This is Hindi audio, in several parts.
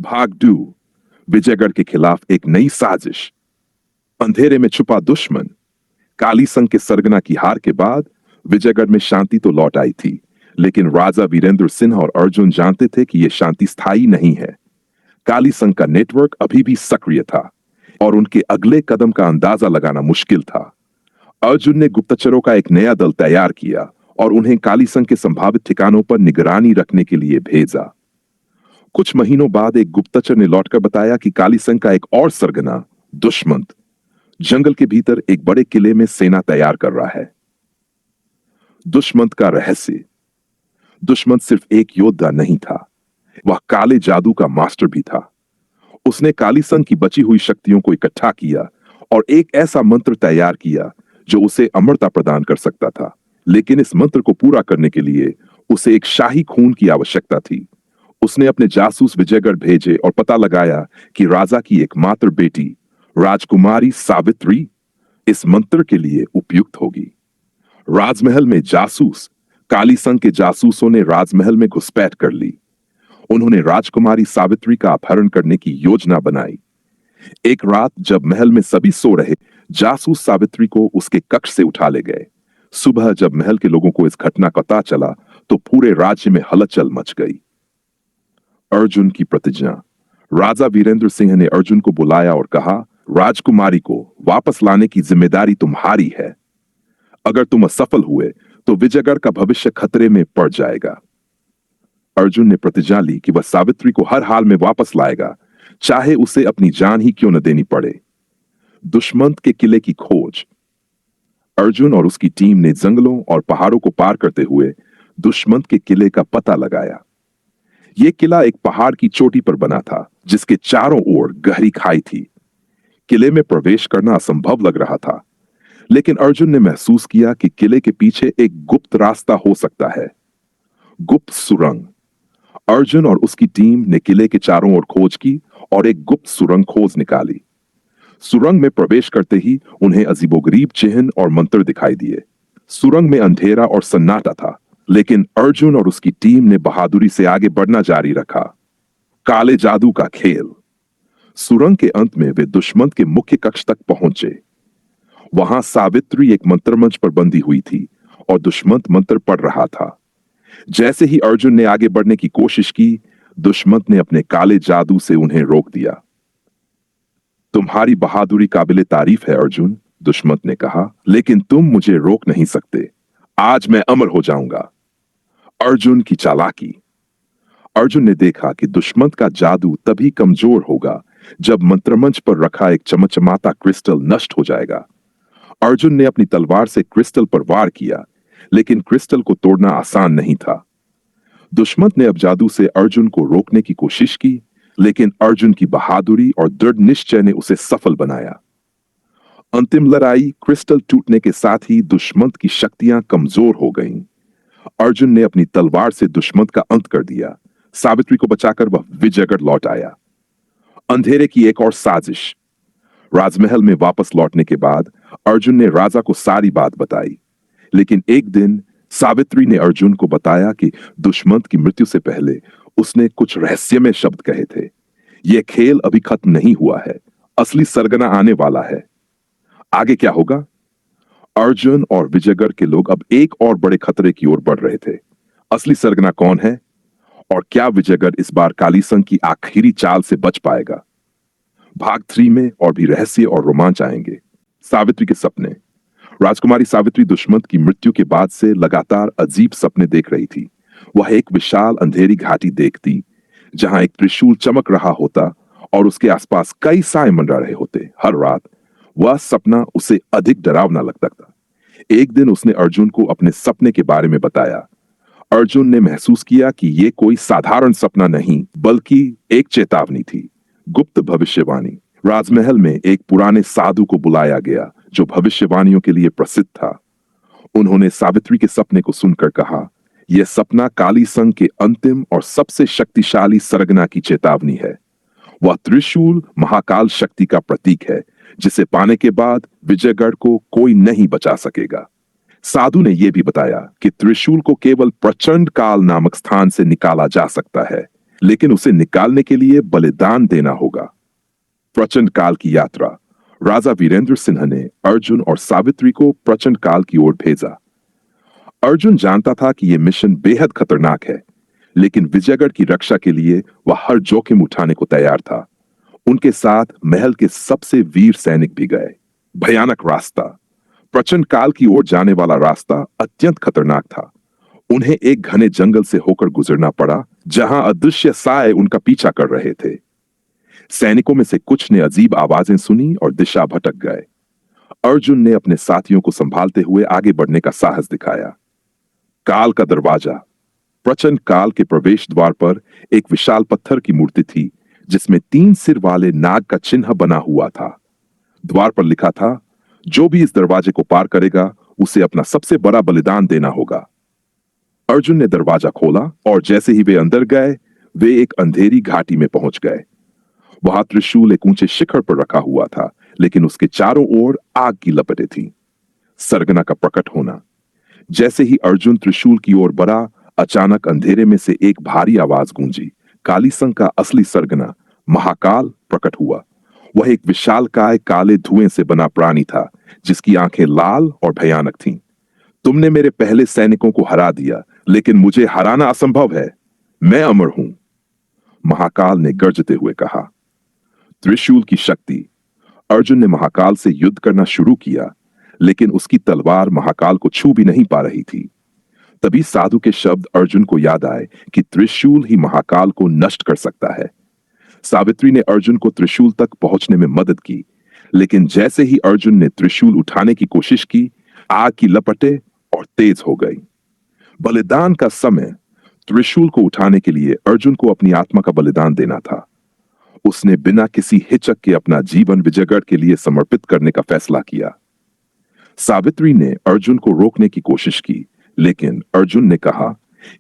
भाग 2। विजयगढ़ के खिलाफ एक नई साजिश। अंधेरे में छुपा दुश्मन। काली संघ के सरगना की हार के बाद विजयगढ़ में शांति तो लौट आई थी, लेकिन राजा वीरेंद्र सिंह और अर्जुन जानते थे कि यह शांति स्थायी नहीं है। काली संघ का नेटवर्क अभी भी सक्रिय था और उनके अगले कदम का अंदाजा लगाना मुश्किल था। अर्जुन ने गुप्तचरों का एक नया दल तैयार किया और उन्हें काली संघ के संभावित ठिकानों पर निगरानी रखने के लिए भेजा। कुछ महीनों बाद एक गुप्तचर ने लौटकर बताया कि काली संघ का एक और सरगना दुश्मंत जंगल के भीतर एक बड़े किले में सेना तैयार कर रहा है। दुश्मंत का रहस्य। दुश्मंत सिर्फ एक योद्धा नहीं था, वह काले जादू का मास्टर भी था। उसने काली संघ की बची हुई शक्तियों को इकट्ठा किया और एक ऐसा मंत्र तैयार किया जो उसे अमरता प्रदान कर सकता था, लेकिन इस मंत्र को पूरा करने के लिए उसे एक शाही खून की आवश्यकता थी। उसने अपने जासूस विजयगढ़ भेजे और पता लगाया कि राजा की एकमात्र बेटी राजकुमारी सावित्री इस मंत्र के लिए उपयुक्त होगी। राजमहल में जासूस। काली संघ के जासूसों ने राजमहल में घुसपैठ कर ली। उन्होंने राजकुमारी सावित्री का अपहरण करने की योजना बनाई। एक रात जब महल में सभी सो रहे, जासूस सावित्री को उसके कक्ष से उठा ले गए। सुबह जब महल के लोगों को इस घटना का पता चला तो पूरे राज्य में हलचल मच गई। अर्जुन की प्रतिज्ञा। राजा वीरेंद्र सिंह ने अर्जुन को बुलाया और कहा, राजकुमारी को वापस लाने की जिम्मेदारी तुम्हारी है। अगर तुम असफल हुए तो विजयगढ़ का भविष्य खतरे में पड़ जाएगा। अर्जुन ने प्रतिज्ञा ली कि वह सावित्री को हर हाल में वापस लाएगा, चाहे उसे अपनी जान ही क्यों न देनी पड़े। दुश्मंत के किले की खोज। अर्जुन और उसकी टीम ने जंगलों और पहाड़ों को पार करते हुए दुश्मंत के किले का पता लगाया। यह किला एक पहाड़ की चोटी पर बना था, जिसके चारों ओर गहरी खाई थी। किले में प्रवेश करना असंभव लग रहा था, लेकिन अर्जुन ने महसूस किया कि किले के पीछे एक गुप्त रास्ता हो सकता है। गुप्त सुरंग। अर्जुन और उसकी टीम ने किले के चारों ओर खोज की और एक गुप्त सुरंग खोज निकाली। सुरंग में प्रवेश करते ही उन्हें अजीबोगरीब चिन्ह और मंत्र दिखाई दिए। सुरंग में अंधेरा और सन्नाटा था, लेकिन अर्जुन और उसकी टीम ने बहादुरी से आगे बढ़ना जारी रखा। काले जादू का खेल। सुरंग के अंत में वे दुश्मंत के मुख्य कक्ष तक पहुंचे। वहां सावित्री एक मंत्रमंच पर बंधी हुई थी और दुश्मंत मंत्र पढ़ रहा था। जैसे ही अर्जुन ने आगे बढ़ने की कोशिश की, दुश्मंत ने अपने काले जादू से उन्हें रोक दिया। तुम्हारी बहादुरी काबिले तारीफ है अर्जुन, दुश्मंत ने कहा, लेकिन तुम मुझे रोक नहीं सकते। आज मैं अमर हो जाऊंगा। अर्जुन की चालाकी। अर्जुन ने देखा कि दुश्मंत का जादू तभी कमजोर होगा जब मंत्रमंच पर रखा एक चमचमाता क्रिस्टल नष्ट हो जाएगा। अर्जुन ने अपनी तलवार से क्रिस्टल पर वार किया, लेकिन क्रिस्टल को तोड़ना आसान नहीं था। दुश्मंत ने अब जादू से अर्जुन को रोकने की कोशिश की, लेकिन अर्जुन की बहादुरी और दृढ़ निश्चय ने उसे सफल बनाया। अंतिम लड़ाई। क्रिस्टल टूटने के साथ ही दुश्मंत की शक्तियां कमजोर हो गईं। अर्जुन ने अपनी तलवार से दुश्मंत का अंत कर दिया। सावित्री को बचाकर वह विजयगढ़ लौट आया। अंधेरे की एक और साजिश। राजमहल में वापस लौटने के बाद अर्जुन ने राजा को सारी बात बताई, लेकिन एक दिन सावित्री ने अर्जुन को बताया कि दुश्मंत की मृत्यु से पहले उसने कुछ रहस्यमय शब्द कहे थे। यह खेल अभी खत्म नहीं हुआ है, असली सरगना आने वाला है। आगे क्या होगा? अर्जुन और विजयगढ़ के लोग अब एक और बड़े खतरे की ओर बढ़ रहे थे। असली सरगना कौन है और क्या विजयगढ़ इस बार काली संघ की आखिरी चाल से बच पाएगा? भाग 3 में और भी रहस्य और रोमांच आएंगे। सावित्री के सपने। राजकुमारी सावित्री दुश्मंत की मृत्यु के बाद से लगातार अजीब सपने देख रही थी। वह एक विशाल अंधेरी घाटी देखती, जहां एक त्रिशूल चमक रहा होता और उसके आसपास कई साए मंडरा रहे होते। हर रात वह सपना उसे अधिक डरावना लगता था। एक दिन उसने अर्जुन को अपने सपने के बारे में बताया। अर्जुन ने महसूस किया कि यह कोई साधारण सपना नहीं, बल्कि एक चेतावनी थी, गुप्त भविष्यवाणी। राजमहल में एक पुराने साधु को बुलाया गया जो भविष्यवाणियों के लिए प्रसिद्ध था। उन्होंने सावित्री के सपने को सुनकर कहा, यह सपना काली संघ के अंतिम और सबसे शक्तिशाली सरगना की चेतावनी है। वह त्रिशूल महाकाल शक्ति का प्रतीक है, जिसे पाने के बाद विजयगढ़ को कोई नहीं बचा सकेगा। साधु ने यह भी बताया कि त्रिशूल को केवल प्रचंड काल नामक स्थान से निकाला जा सकता है। लेकिन उसे निकालने के लिए बलिदान देना होगा। प्रचंड काल की यात्रा। राजा वीरेंद्र सिंह ने अर्जुन और सावित्री को प्रचंड काल की ओर भेजा। अर्जुन जानता था कि यह मिशन बेहद खतरनाक है, लेकिन विजयगढ़ की रक्षा के लिए वह हर जोखिम उठाने को तैयार था। उनके साथ महल के सबसे वीर सैनिक भी गए। भयानक रास्ता। प्रचंड काल की ओर जाने वाला रास्ता अत्यंत खतरनाक था। उन्हें एक घने जंगल से होकर गुजरना पड़ा, जहां अदृश्य साए उनका पीछा कर रहे थे। सैनिकों में से कुछ ने अजीब आवाजें सुनी और दिशा भटक गए। अर्जुन ने अपने साथियों को संभालते हुए आगे बढ़ने का साहस दिखाया। काल का दरवाजा। प्रचंड काल के प्रवेश द्वार पर एक विशाल पत्थर की मूर्ति थी, जिसमें 3 सिर वाले नाग का चिन्ह बना हुआ था। द्वार पर लिखा था, जो भी इस दरवाजे को पार करेगा उसे अपना सबसे बड़ा बलिदान देना होगा। अर्जुन ने दरवाजा खोला और जैसे ही वे अंदर गए, वे एक अंधेरी घाटी में पहुंच गए। वहां त्रिशूल एक ऊंचे शिखर पर रखा हुआ था, लेकिन उसके चारों ओर आग की लपटें थीं। सरगना का प्रकट होना। जैसे ही अर्जुन त्रिशूल की ओर बढ़ा, अचानक अंधेरे में से एक भारी आवाज गूंजी। काली संघ का असली सरगना महाकाल प्रकट हुआ। वह एक विशालकाय काले धुएं से बना प्राणी था, जिसकी आंखें लाल और भयानक थीं। तुमने मेरे पहले सैनिकों को हरा दिया, लेकिन मुझे हराना असंभव है। मैं अमर हूं, महाकाल ने गर्जते हुए कहा। त्रिशूल की शक्ति। अर्जुन ने महाकाल से युद्ध करना शुरू किया, लेकिन उसकी तलवार महाकाल को छू भी नहीं पा रही थी। तभी साधु के शब्द अर्जुन को याद आए कि त्रिशूल ही महाकाल को नष्ट कर सकता है। सावित्री ने अर्जुन को त्रिशूल तक पहुंचने में मदद की, लेकिन जैसे ही अर्जुन ने त्रिशूल उठाने की कोशिश की, आग की लपटें और तेज हो गई। बलिदान का समय। त्रिशूल को उठाने के लिए अर्जुन को अपनी आत्मा का बलिदान देना था। उसने बिना किसी हिचक के अपना जीवन विजयगढ़ के लिए समर्पित करने का फैसला किया। सावित्री ने अर्जुन को रोकने की कोशिश की, लेकिन अर्जुन ने कहा,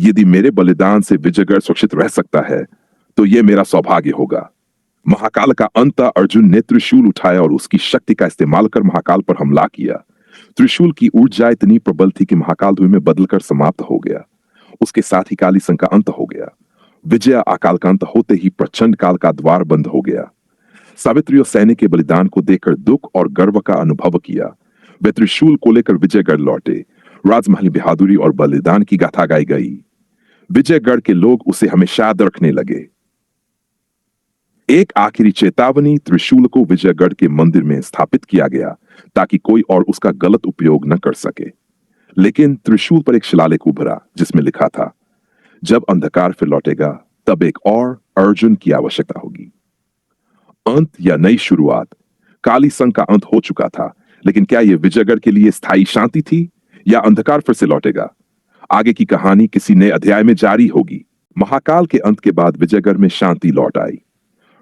यदि मेरे बलिदान से विजयगढ़ सुरक्षित रह सकता है, तो यह मेरा सौभाग्य होगा। महाकाल का अंत। अर्जुन ने त्रिशूल उठाया और उसकी शक्ति का इस्तेमाल कर महाकाल पर हमला किया। त्रिशूल की ऊर्जा इतनी प्रबल थी कि महाकाल धुएं में बदलकर समाप्त हो गया। उसके साथ ही काली संघ का अंत हो गया। विजय अकाल का अंत होते ही प्रचंड काल का द्वार बंद हो गया। सावित्री और सैनिक के बलिदान को देखकर दुख और गर्व का अनुभव किया। वे त्रिशूल को लेकर विजयगढ़ लौटे। राजमहल बहादुरी और बलिदान की गाथा गाई गई। विजयगढ़ के लोग उसे हमेशा याद रखने लगे। एक आखिरी चेतावनी। त्रिशूल को विजयगढ़ के मंदिर में स्थापित किया गया, ताकि कोई और उसका गलत उपयोग न कर सके। लेकिन त्रिशूल पर एक शिलालेख उभरा, जिसमें लिखा था, जब अंधकार फिर लौटेगा, तब एक और अर्जुन की आवश्यकता होगी। अंत या नई शुरुआत। काली संघ का अंत हो चुका था, लेकिन क्या यह विजयगढ़ के लिए स्थायी शांति थी, या अंधकार फिर से लौटेगा? आगे की कहानी किसी नए अध्याय में जारी होगी। महाकाल के अंत के बाद विजयगढ़ में शांति लौट आई।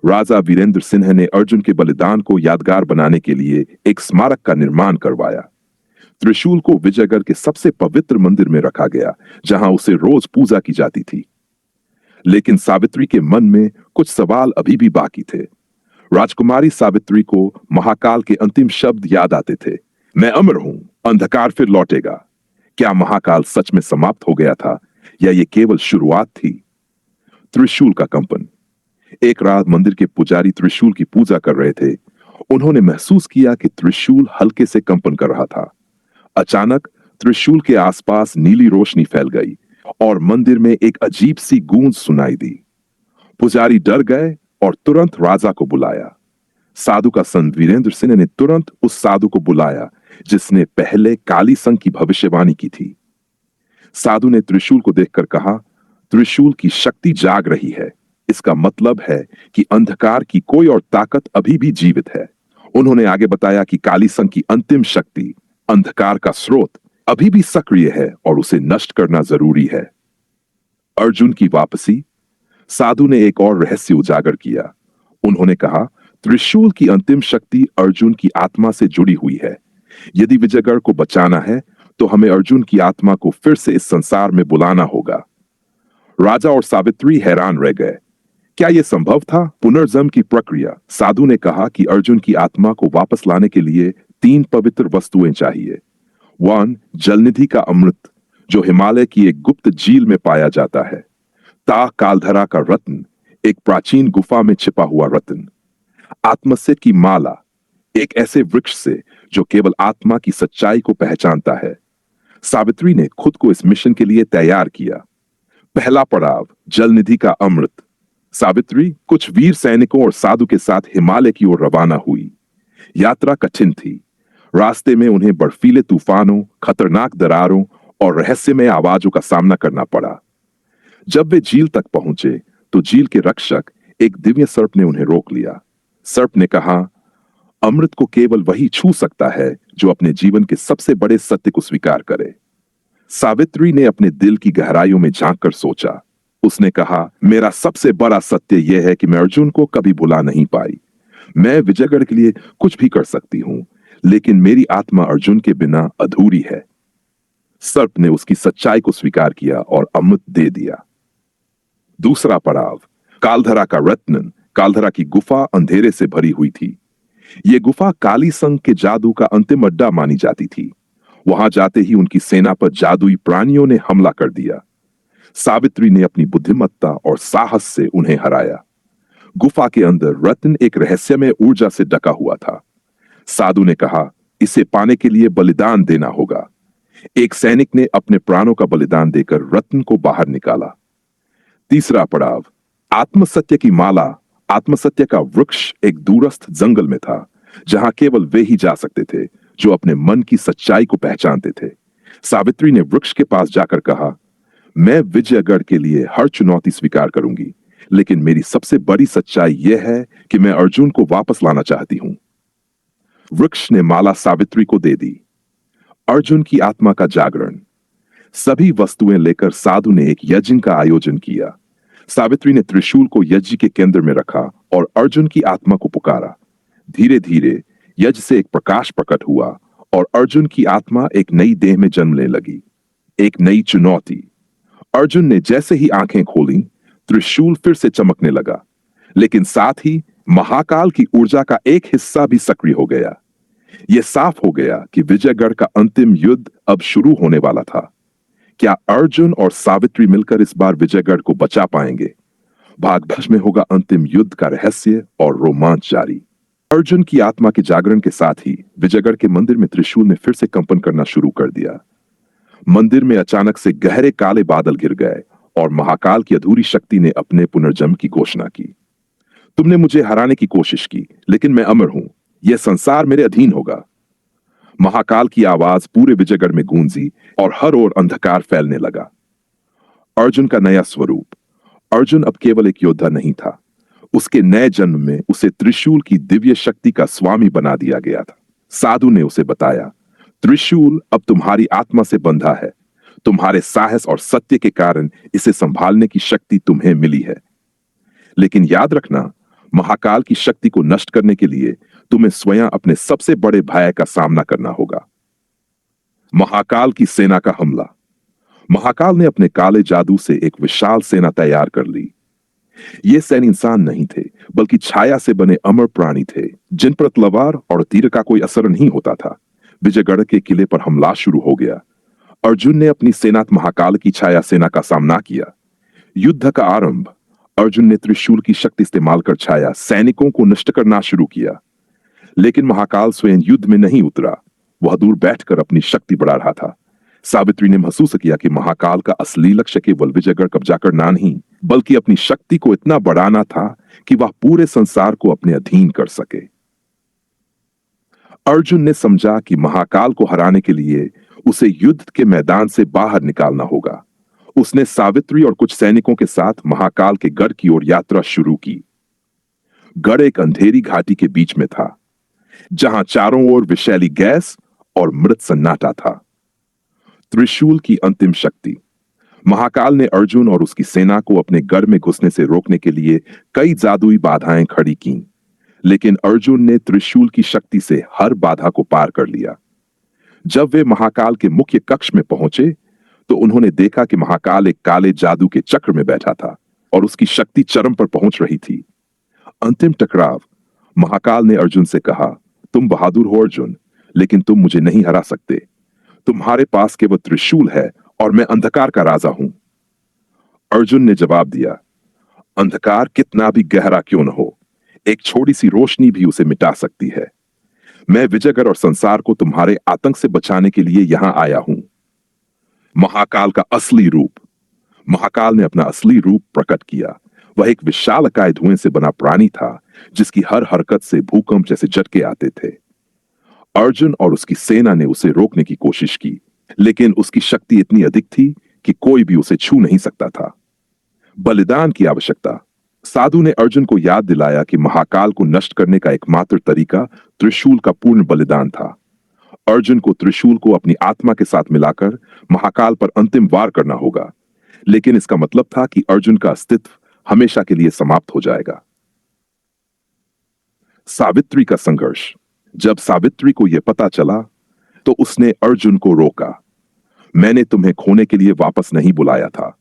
राजा वीरेंद्र सिंह ने अर्जुन के बलिदान को यादगार बनाने के लिए एक स्मारक का निर्माण करवाया। त्रिशूल को विजयगढ़ के सबसे पवित्र मंदिर में रखा गया, जहां उसे रोज पूजा की जाती थी। लेकिन सावित्री के मन में कुछ सवाल अभी भी बाकी थे। राजकुमारी सावित्री को महाकाल के अंतिम शब्द याद आते थे, मैं अमर हूं, अंधकार फिर लौटेगा। क्या महाकाल सच में समाप्त हो गया था, या यह केवल शुरुआत थी? त्रिशूल का कंपन। एक रात मंदिर के पुजारी त्रिशूल की पूजा कर रहे थे। उन्होंने महसूस किया कि त्रिशूल हल्के से कंपन कर रहा था। अचानक त्रिशूल के आसपास नीली रोशनी फैल गई और मंदिर में एक अजीब सी गूंज सुनाई दी। पुजारी डर गए और तुरंत राजा को बुलाया। साधु का संत वीरेंद्र सिंह ने तुरंत उस साधु को बुलाया, जिसने पहले काली संघ की भविष्यवाणी की थी। साधु ने त्रिशूल को देखकर कहा, त्रिशूल की शक्ति जाग रही है। इसका मतलब है कि अंधकार की कोई और ताकत अभी भी जीवित है। उन्होंने आगे बताया कि काली संघ की अंतिम शक्ति, अंधकार का स्रोत, अभी भी सक्रिय है और उसे नष्ट करना जरूरी है। अर्जुन की वापसी। साधु ने एक और रहस्य उजागर किया। उन्होंने कहा, त्रिशूल की अंतिम शक्ति अर्जुन की आत्मा से जुड़ी हुई है। यदि विजयगढ़ को बचाना है, तो हमें अर्जुन की आत्मा को फिर से इस संसार में बुलाना होगा। राजा और सावित्री हैरान रह गए। क्या यह संभव था? पुनर्जन्म की प्रक्रिया। साधु ने कहा कि अर्जुन की आत्मा को वापस लाने के लिए 3 पवित्र वस्तुएं चाहिए। 1. जलनिधि का अमृत, जो हिमालय की एक गुप्त झील में पाया जाता है। ता कालधरा का रत्न, एक प्राचीन गुफा में छिपा हुआ रत्न। आत्मस्य की माला, एक ऐसे वृक्ष से जो केवल आत्मा की सच्चाई को पहचानता है। सावित्री ने खुद को इस मिशन के लिए तैयार किया। पहला पड़ाव, जल निधि का अमृत। सावित्री कुछ वीर सैनिकों और साधु के साथ हिमालय की ओर रवाना हुई। यात्रा कठिन थी। रास्ते में उन्हें बर्फीले तूफानों, खतरनाक दरारों और रहस्यमय आवाजों का सामना करना पड़ा। जब वे झील तक पहुंचे तो झील के रक्षक, एक दिव्य सर्प ने उन्हें रोक लिया। सर्प ने कहा, अमृत को केवल वही छू सकता है जो अपने जीवन के सबसे बड़े सत्य को स्वीकार करे। सावित्री ने अपने दिल की गहराइयों में झांक कर सोचा। उसने कहा, मेरा सबसे बड़ा सत्य यह है कि मैं अर्जुन को कभी भुला नहीं पाई। मैं विजयगढ़ के लिए कुछ भी कर सकती हूं, लेकिन मेरी आत्मा अर्जुन के बिना अधूरी है। सर्प ने उसकी सच्चाई को स्वीकार किया और अमृत दे दिया। दूसरा पड़ाव, कालधरा का रत्न। कालधरा की गुफा अंधेरे से भरी हुई थी। यह गुफा काली संघ के जादू का अंतिम अड्डा मानी जाती थी। वहां जाते ही उनकी सेना पर जादुई प्राणियों ने हमला कर दिया। सावित्री ने अपनी बुद्धिमत्ता और साहस से उन्हें हराया। गुफा के अंदर रत्न एक रहस्यमय ऊर्जा से ढका हुआ था। साधु ने कहा, इसे पाने के लिए बलिदान देना होगा। एक सैनिक ने अपने प्राणों का बलिदान देकर रत्न को बाहर निकाला। तीसरा पड़ाव, आत्मसत्य की माला। आत्मसत्य का वृक्ष एक दूरस्थ जंगल में था, जहां केवल वे ही जा सकते थे जो अपने मन की सच्चाई को पहचानते थे। सावित्री ने वृक्ष के पास जाकर कहा, मैं विजयगढ़ के लिए हर चुनौती स्वीकार करूंगी, लेकिन मेरी सबसे बड़ी सच्चाई यह है कि मैं अर्जुन को वापस लाना चाहती हूं। वृक्ष ने माला सावित्री को दे दी। अर्जुन की आत्मा का जागरण। सभी वस्तुएं लेकर साधु ने एक यज्ञ का आयोजन किया। सावित्री ने त्रिशूल को यज्ञ के केंद्र में रखा और अर्जुन की आत्मा को पुकारा। धीरे धीरे यज्ञ से एक प्रकाश प्रकट हुआ और अर्जुन की आत्मा एक नई देह में जन्मने लगी। एक नई चुनौती। अर्जुन ने जैसे ही आंखें खोली, त्रिशूल फिर से चमकने लगा, लेकिन साथ ही महाकाल की ऊर्जा का एक हिस्सा भी सक्रिय हो गया। यह साफ हो गया कि विजयगढ़ का अंतिम युद्ध अब शुरू होने वाला था। क्या अर्जुन और सावित्री मिलकर इस बार विजयगढ़ को बचा पाएंगे? भागभज में होगा अंतिम युद्ध का रहस्य और रोमांच जारी। अर्जुन की आत्मा के जागरण के साथ ही विजयगढ़ के मंदिर में त्रिशूल ने फिर से कंपन करना शुरू कर दिया। मंदिर में अचानक से गहरे काले बादल घिर गए और महाकाल की अधूरी शक्ति ने अपने पुनर्जन्म की घोषणा की। तुमने मुझे हराने की कोशिश की, लेकिन मैं अमर हूं। यह संसार मेरे अधीन होगा। महाकाल की आवाज पूरे विजयगढ़ में गूंजी और हर ओर अंधकार फैलने लगा। अर्जुन का नया स्वरूप। अर्जुन अब केवल एक योद्धा नहीं था। उसके नए जन्म में उसे त्रिशूल की दिव्य शक्ति का स्वामी बना दिया गया था। साधु ने उसे बताया, त्रिशूल अब तुम्हारी आत्मा से बंधा है। तुम्हारे साहस और सत्य के कारण इसे संभालने की शक्ति तुम्हें मिली है। लेकिन याद रखना, महाकाल की शक्ति को नष्ट करने के लिए तुम्हें स्वयं अपने सबसे बड़े भय का सामना करना होगा। महाकाल की सेना का हमला। महाकाल ने अपने काले जादू से एक विशाल सेना तैयार कर ली। ये सैन्य इंसान नहीं थे, बल्कि छाया से बने अमर प्राणी थे, जिन पर तलवार और तीर का कोई असर नहीं होता था। विजयगढ़ के किले पर हमला शुरू हो गया। अर्जुन ने अपनी सेना महाकाल की छाया सेना का सामना किया। युद्ध का आरंभ। अर्जुन ने त्रिशूल की शक्ति इस्तेमाल कर छाया सैनिकों को नष्ट करना शुरू किया, लेकिन महाकाल स्वयं युद्ध में नहीं उतरा। वह दूर बैठकर अपनी शक्ति बढ़ा रहा था। सावित्री ने महसूस किया कि महाकाल का असली लक्ष्य केवल विजयगढ़ कब्जा करना नहीं, बल्कि अपनी शक्ति को इतना बढ़ाना था कि वह पूरे संसार को अपने अधीन कर सके। अर्जुन ने समझा कि महाकाल को हराने के लिए उसे युद्ध के मैदान से बाहर निकालना होगा। उसने सावित्री और कुछ सैनिकों के साथ महाकाल के गढ़ की ओर यात्रा शुरू की। गढ़ एक अंधेरी घाटी के बीच में था, जहां चारों ओर विषैली गैस और मृत सन्नाटा था। त्रिशूल की अंतिम शक्ति। महाकाल ने अर्जुन और उसकी सेना को अपने गढ़ में घुसने से रोकने के लिए कई जादुई बाधाएं खड़ी की, लेकिन अर्जुन ने त्रिशूल की शक्ति से हर बाधा को पार कर लिया। जब वे महाकाल के मुख्य कक्ष में पहुंचे तो उन्होंने देखा कि महाकाल एक काले जादू के चक्र में बैठा था और उसकी शक्ति चरम पर पहुंच रही थी। अंतिम टकराव। महाकाल ने अर्जुन से कहा, तुम बहादुर हो अर्जुन, लेकिन तुम मुझे नहीं हरा सकते। तुम्हारे पास केवल त्रिशूल है और मैं अंधकार का राजा हूं। अर्जुन ने जवाब दिया, अंधकार कितना भी गहरा क्यों न हो, एक छोटी सी रोशनी भी उसे मिटा सकती है। मैं विजयगढ़ और संसार को तुम्हारे आतंक से बचाने के लिए यहां आया हूं। महाकाल का असली रूप। महाकाल ने अपना असली रूप प्रकट किया। वह एक विशालकाय धुएं से बना प्राणी था, जिसकी हर हरकत से भूकंप जैसे झटके आते थे। अर्जुन और उसकी सेना ने उसे रोकने की कोशिश की, लेकिन उसकी शक्ति इतनी अधिक थी कि कोई भी उसे छू नहीं सकता था। बलिदान की आवश्यकता। साधु ने अर्जुन को याद दिलाया कि महाकाल को नष्ट करने का एकमात्र तरीका त्रिशूल का पूर्ण बलिदान था। अर्जुन को त्रिशूल को अपनी आत्मा के साथ मिलाकर महाकाल पर अंतिम वार करना होगा, लेकिन इसका मतलब था कि अर्जुन का अस्तित्व हमेशा के लिए समाप्त हो जाएगा। सावित्री का संघर्ष। जब सावित्री को यह पता चला तो उसने अर्जुन को रोका। मैंने तुम्हें खोने के लिए वापस नहीं बुलाया था।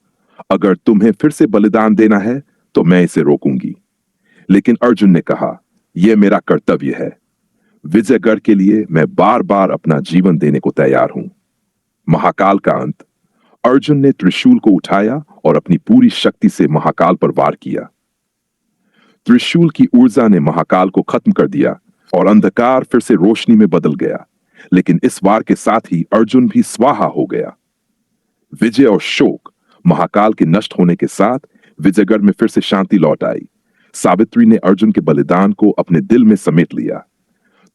अगर तुम्हें फिर से बलिदान देना है तो मैं इसे रोकूंगी। लेकिन अर्जुन ने कहा, यह मेरा कर्तव्य है। विजयगढ़ के लिए मैं बार बार अपना जीवन देने को तैयार हूं। महाकाल का अंत। अर्जुन ने त्रिशूल को उठाया और अपनी पूरी शक्ति से महाकाल पर वार किया। त्रिशूल की ऊर्जा ने महाकाल को खत्म कर दिया और अंधकार फिर से रोशनी में बदल गया। लेकिन इस वार के साथ ही अर्जुन भी स्वाहा हो गया। विजय और शोक। महाकाल के नष्ट होने के साथ विजयगढ़ में फिर से शांति लौट आई। सावित्री ने अर्जुन के बलिदान को अपने दिल में समेट लिया।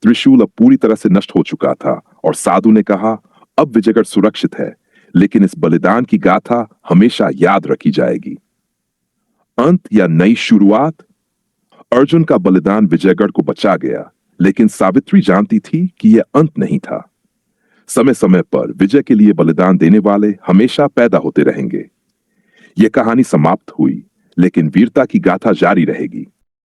त्रिशूल अब पूरी तरह से नष्ट हो चुका था और साधु ने कहा, अब विजयगढ़ सुरक्षित है, लेकिन इस बलिदान की गाथा हमेशा याद रखी जाएगी। अंत या नई शुरुआत। अर्जुन का बलिदान विजयगढ़ को बचा गया, लेकिन सावित्री जानती थी कि यह अंत नहीं था। समय समय पर विजय के लिए बलिदान देने वाले हमेशा पैदा होते रहेंगे। यह कहानी समाप्त हुई, लेकिन वीरता की गाथा जारी रहेगी।